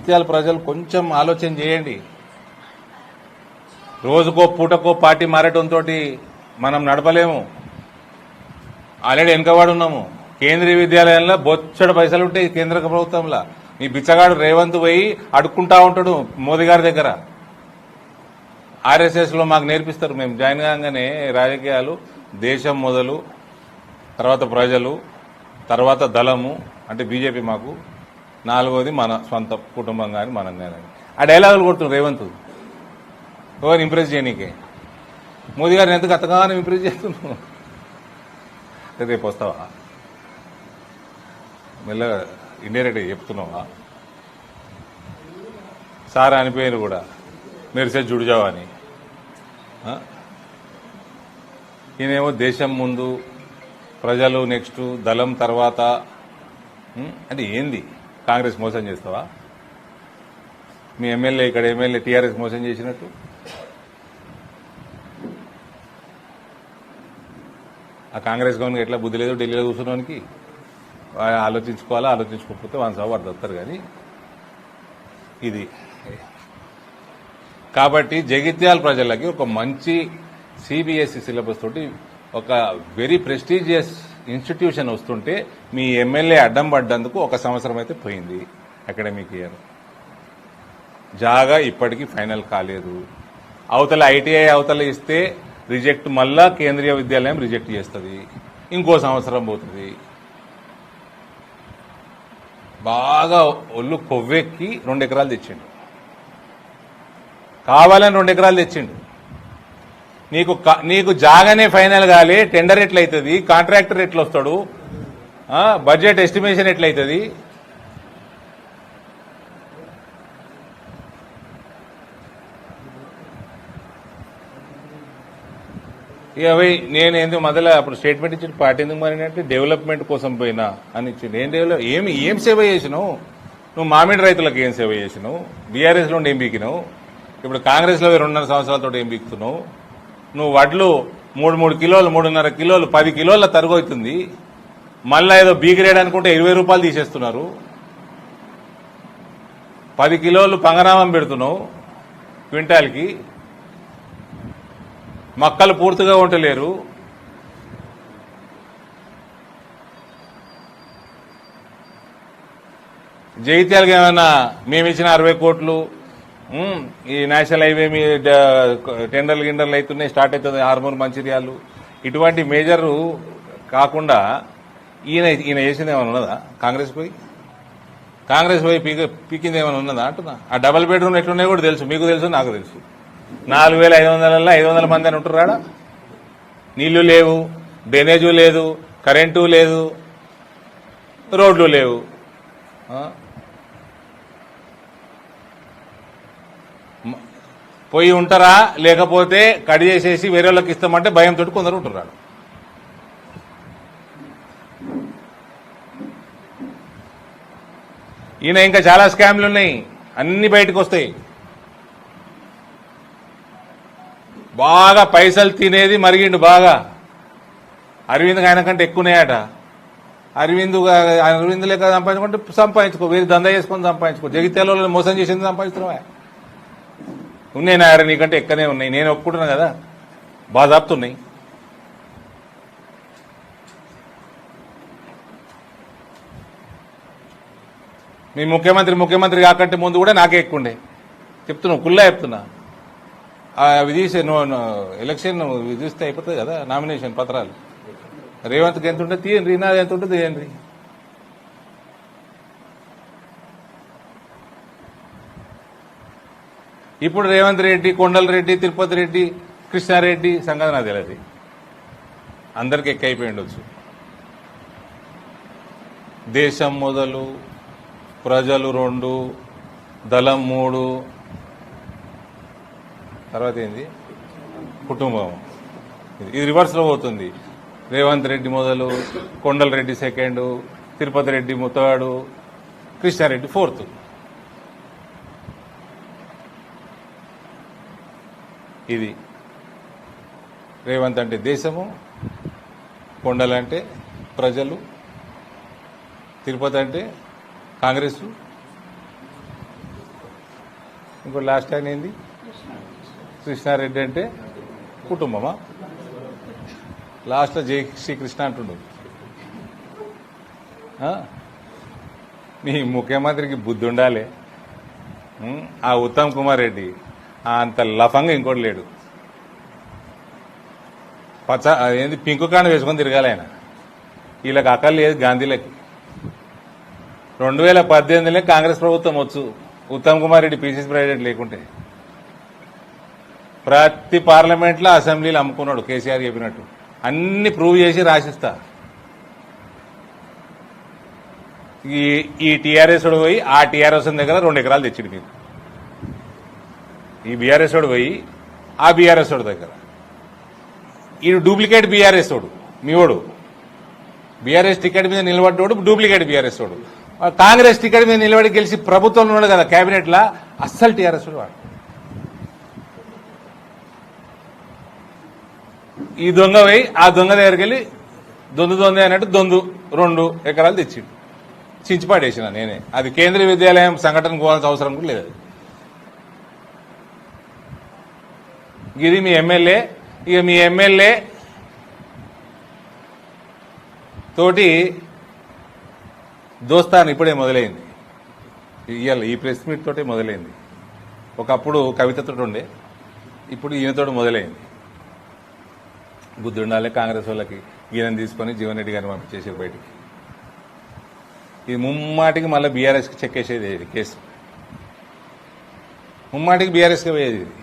జగిత్యాల ప్రజలు కొంచెం ఆలోచన చేయండి. రోజుకో పూటకో పార్టీ మారటంతో మనం నడపలేము. ఆల్రెడీ వెనుకబడి ఉన్నాము. కేంద్రీయ విద్యాలయంలో బొచ్చడు పైసలు ఉంటాయి కేంద్ర ప్రభుత్వంలో. మీ బిచ్చగాడు రేవంత్ పోయి అడుక్కుంటా ఉంటాడు మోదీ గారి దగ్గర. ఆర్ఎస్ఎస్ లో మాకు నేర్పిస్తారు. మేము జాయిన్ కాగానే రాజకీయాలు దేశం మొదలు, తర్వాత ప్రజలు, తర్వాత దళము అంటే బీజేపీ, మాకు నాలుగోది మన సొంత కుటుంబం కానీ మనం కానీ. ఆ డైలాగులు కొడుతున్నాడు రేవంత్ ఎవరిని ఇంప్రెస్ చేయనీకే. మోదీ గారిని ఎందుకు అంతగానో ఇంప్రెస్ చేస్తున్నావు? రేపు వస్తావా? మెల్లగా ఇండైరెక్ట్గా చెప్తున్నావా? సార్ అనిపోయారు కూడా మెరిసే జుడిజావా అని. ఈయనేమో దేశం ముందు, ప్రజలు నెక్స్ట్, దళం తర్వాత. అంటే ఏంది? కాంగ్రెస్ మోసం చేస్తావా? మీ ఎమ్మెల్యే ఇక్కడ ఎమ్మెల్యే టీఆర్ఎస్ మోసం చేసినట్టు. ఆ కాంగ్రెస్ గవర్నమెంట్ ఎట్లా బుద్ధి లేదు ఢిల్లీలో కూర్చున్నానికి. ఆలోచించుకోవాలా, ఆలోచించుకోకపోతే వన్ సభ వస్తారు. కానీ ఇది కాబట్టి జగిత్యాల ప్రజలకి ఒక మంచి సిబిఎస్ఈ సిలబస్ తోటి ఒక వెరీ ప్రెస్టీజియస్ ఇన్స్టిట్యూషన్ వస్తుంటే మీ ఎమ్మెల్యే అడ్డం పడ్డందుకు 1 సంవత్సరం అయితే పోయింది అకాడమిక్ ఇయర్. జాగా ఇప్పటికీ ఫైనల్ కాలేదు. అవతల ఐటీఐ అవతల ఇస్తే రిజెక్ట్, మళ్ళా కేంద్రీయ విద్యాలయం రిజెక్ట్ చేస్తుంది. ఇంకో సంవత్సరం పోతుంది. బాగా ఒళ్ళు కొవ్వెక్కి 2 ఎకరాలు తెచ్చిండు. కావాలని 2 ఎకరాలు తెచ్చిండు. నీకు జాగానే ఫైనల్ కాలే, టెండర్ ఎట్లయితుంది, కాంట్రాక్టర్ ఎట్లా వస్తాడు, బడ్జెట్ ఎస్టిమేషన్ ఎట్లయితుంది? ఇక నేను ఎందుకు మొదల అప్పుడు స్టేట్మెంట్ ఇచ్చిన పార్టీ ఎందుకు మారినంటే డెవలప్మెంట్ కోసం పోయినా అని ఇచ్చిండు. ఏం సేవ చేసినావు నువ్వు? మామిడి రైతులకు ఏం సేవ చేసినావు? బీఆర్ఎస్ లో ఏం బీకినావు? ఇప్పుడు కాంగ్రెస్ లో 2.5 సంవత్సరాలతో ఏం బీకుతున్నావు? నువ్వు వడ్లు 3 కిలోలు, 3.5 కిలోలు, 10 కిలోల తరుగు అవుతుంది. మళ్ళా ఏదో బీగిరేడ్ అనుకుంటే 20 రూపాయలు తీసేస్తున్నారు. 10 కిలోలు పంగనామం పెడుతున్నావు క్వింటాల్కి. మొక్కలు పూర్తిగా ఉండలేరు. జగిత్యాలకి ఏమైనా మేము ఇచ్చిన 60 కోట్లు, ఈ నేషనల్ హైవే మీ టెండర్లు గిండర్లు అవుతున్నాయి, స్టార్ట్ అవుతుంది, ఆర్మూర్ మంచిర్యాలు, ఇటువంటి మేజర్ కాకుండా ఈయన చేసింది ఏమైనా ఉన్నదా? కాంగ్రెస్ పోయి పీకింది ఏమైనా ఉన్నదా అంటున్నా. ఆ డబల్ బెడ్రూమ్ ఎట్లున్నాయో కూడా తెలుసు, మీకు తెలుసు, నాకు తెలుసు. 4,500 500 మంది అని ఉంటున్నాడా? నీళ్లు లేవు, డ్రైనేజు లేదు, కరెంటు లేదు, రోడ్లు లేవు. పోయి ఉంటారా? లేకపోతే కడి చేసేసి వేరే వాళ్ళకి ఇస్తామంటే భయంతో కొందరు ఉంటున్నాడు. ఈయన ఇంకా చాలా స్కామ్లు ఉన్నాయి, అన్ని బయటకు వస్తాయి. బాగా పైసలు తినేది మరిగిండు బాగా. అరవింద్ ఆయన కంటే ఎక్కువనేయట. అరవింద్ లేక సంపాదించుకో, వేరే దందా చేసుకొని సంపాదించుకో. జగిత్యాలలో మోసం చేసింది సంపాదిస్తున్నావా? ఉన్నాయి నాయన, నీకంటే ఎక్కనే ఉన్నాయి. నేను ఒప్పుకుంటున్నా కదా, బాధాపుతున్నాయి. మీ ముఖ్యమంత్రి కాకంటే ముందు కూడా నాకే ఎక్కువండే. చెప్తున్నావు, కుల్లా చెప్తున్నా. అవి తీసే ఎలక్షన్ విధిస్తే అయిపోతుంది కదా, నామినేషన్ పత్రాలు. రేవంత్కి ఎంత ఉంటుంది తీయండి, నాది ఎంత ఉంటుంది తీయండి. ఇప్పుడు రేవంత్ రెడ్డి, కొండల రెడ్డి, తిరుపతి రెడ్డి, కృష్ణారెడ్డి సంగతి నాకు తెలియదు. అందరికి ఎక్కైపోయి ఉండొచ్చు. దేశం మొదలు, ప్రజలు 2, దళం 3, తర్వాత ఏంది కుటుంబం. ఇది రివర్స్లో పోతుంది. రేవంత్ రెడ్డి మొదలు, కొండల Reddy 2nd, Tirupati Reddy 3rd, Krishna Reddy 4th. ఇది రేవంత్ అంటే దేశము, కొండలంటే ప్రజలు, తిరుపతి అంటే కాంగ్రెస్, ఇప్పుడు లాస్ట్ ఆయన ఏంది కృష్ణారెడ్డి అంటే కుటుంబమా లాస్ట్లో జై శ్రీకృష్ణ అంటుండు నీ ముఖ్యమంత్రికి బుద్ధి ఉండాలి. ఆ ఉత్తమ్ కుమార్ రెడ్డి అంత లఫంగా ఇంకోటి లేడు. ఏంది పింకు కాండ వేసుకొని తిరగాలి ఆయన. వీళ్ళకి అక్కలు లేదు గాంధీలకి. 2018లో కాంగ్రెస్ ప్రభుత్వం వచ్చు ఉత్తమ్ కుమార్ రెడ్డి పీసీసీ ప్రెసిడెంట్ లేకుంటే. ప్రతి పార్లమెంట్లో అసెంబ్లీలో అమ్ముకున్నాడు కేసీఆర్ చెప్పినట్టు. అన్ని ప్రూవ్ చేసి రాసిస్తా. ఈ టీఆర్ఎస్ వాడు పోయి ఆ టీఆర్ఎస్ దగ్గర 2 ఎకరాలు తెచ్చిండు మీకు. ఈ బీఆర్ఎస్ వాడు పోయి ఆ బీఆర్ఎస్ వాడు దగ్గర ఈ డూప్లికేట్ బీఆర్ఎస్ వాడు మీవాడు. బీఆర్ఎస్ టికెట్ మీద నిలబడ్డోడు డూప్లికేట్ బీఆర్ఎస్ వాడు. కాంగ్రెస్ టికెట్ మీద నిలబడి గెలిచి ప్రభుత్వంలో ఉన్నాడు కదా కేబినెట్ లా అస్సలు టీఆర్ఎస్ వాడు. ఈ దొంగ పోయి ఆ దొంగ దగ్గరికి వెళ్ళి దొందు అన్నట్టు 2 ఎకరాలు తెచ్చిండు. చించిపాడేసిన నేనే. అది కేంద్రీయ విద్యాలయం సంఘటనకు పోవాల్సిన అవసరం కూడా లేదు. ఇది మీ ఎమ్మెల్యే. ఇక మీ ఎమ్మెల్యే తోటి దోస్తాను ఇప్పుడే మొదలైంది. ఇవాళ ఈ ప్రెస్ మీట్ తోటే మొదలైంది. ఒకప్పుడు కవితతో ఉండే, ఇప్పుడు ఈయనతోటి మొదలైంది. బుద్ధి ఉండాలి కాంగ్రెస్ వాళ్ళకి. ఈయన తీసుకొని జీవన్ రెడ్డి గారిని పంపించేసారు బయటికి. ఇది ముమ్మాటికి మళ్ళీ బీఆర్ఎస్కి చెక్కేసేది కేసు. ముమ్మాటికి బీఆర్ఎస్కి పోయేది ఇది.